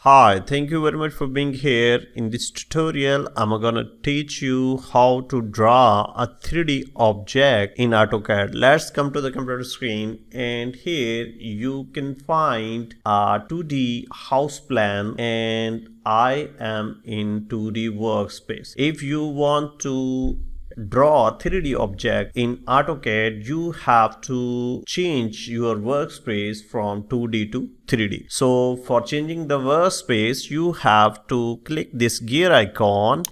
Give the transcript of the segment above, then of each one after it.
Hi, thank you very much for being here. In this tutorial, I'm gonna teach you how to draw a 3D object in AutoCAD. Let's come to the computer screen, and here you can find a 2D house plan, and I am in 2D workspace. If you want to draw a 3D object in AutoCAD, you have to change your workspace from 2D to 3D. So for changing the workspace, you have to click this gear icon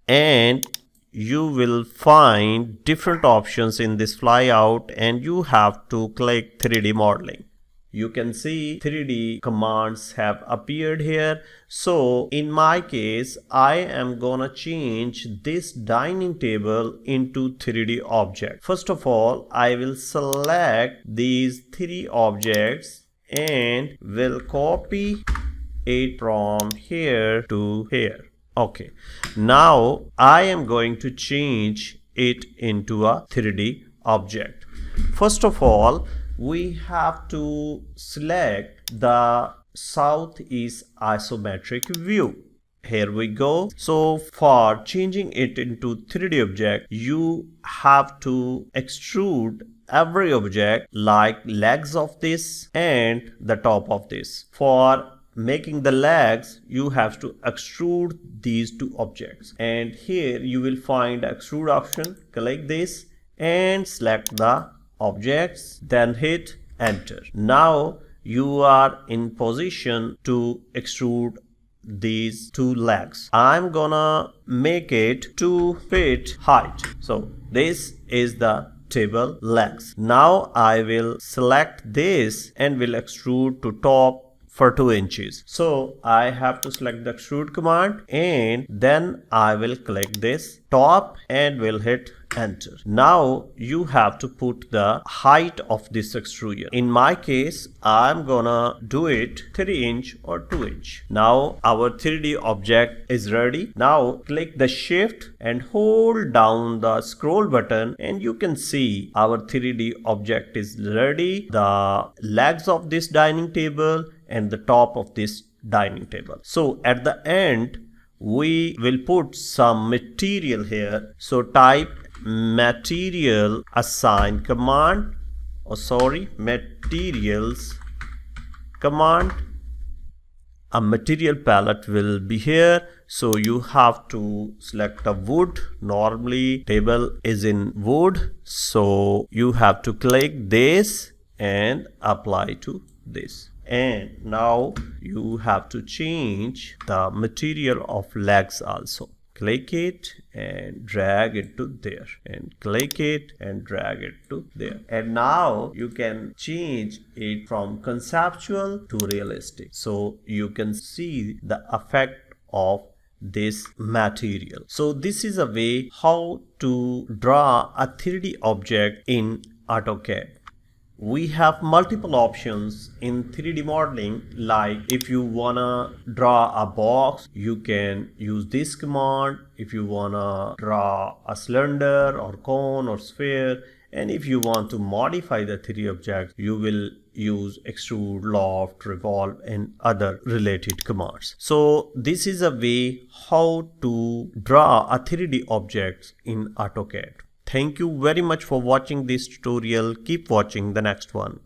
and you will find different options in this flyout, and you have to click 3D modeling. You can see 3D commands have appeared here. So in my case, I am gonna change this dining table into 3D object. First of all, I will select these three objects and will copy it from here to here. Okay, now I am going to change it into a 3D object. First of all, we have to select the southeast isometric view. Here we go. So for changing it into 3D object, you have to extrude every object like legs of this and the top of this. For making the legs, you have to extrude these two objects, and here you will find extrude option. Click this and select the objects, then hit enter. Now you are in position to extrude these two legs. I'm gonna make it 2 feet height. So this is the table legs. Now I will select this and will extrude to top for 2 inches. So I have to select the extrude command, and then I will click this top and will hit enter. Now you have to put the height of this extrusion. In my case, I'm gonna do it 3 inch or 2 inch. Now our 3D object is ready. Now click the shift and hold down the scroll button, and you can see our 3D object is ready. The legs of this dining table and the top of this dining table. So at the end, we will put some material here. So type material assign command, materials command. A material palette will be here, so you have to select a wood. Normally table is in wood, so you have to click this and apply to this. And now you have to change the material of legs also. Click it and drag it to there, and click it and drag it to there. And now you can change it from conceptual to realistic, so you can see the effect of this material. So this is a way how to draw a 3D object in AutoCAD. We have multiple options in 3D modeling. Like if you wanna draw a box, you can use this command. If you wanna draw a cylinder or cone or sphere, and if you want to modify the 3D object, you will use extrude, loft, revolve, and other related commands. So this is a way how to draw a 3D object in AutoCAD. Thank you very much for watching this tutorial. Keep watching the next one.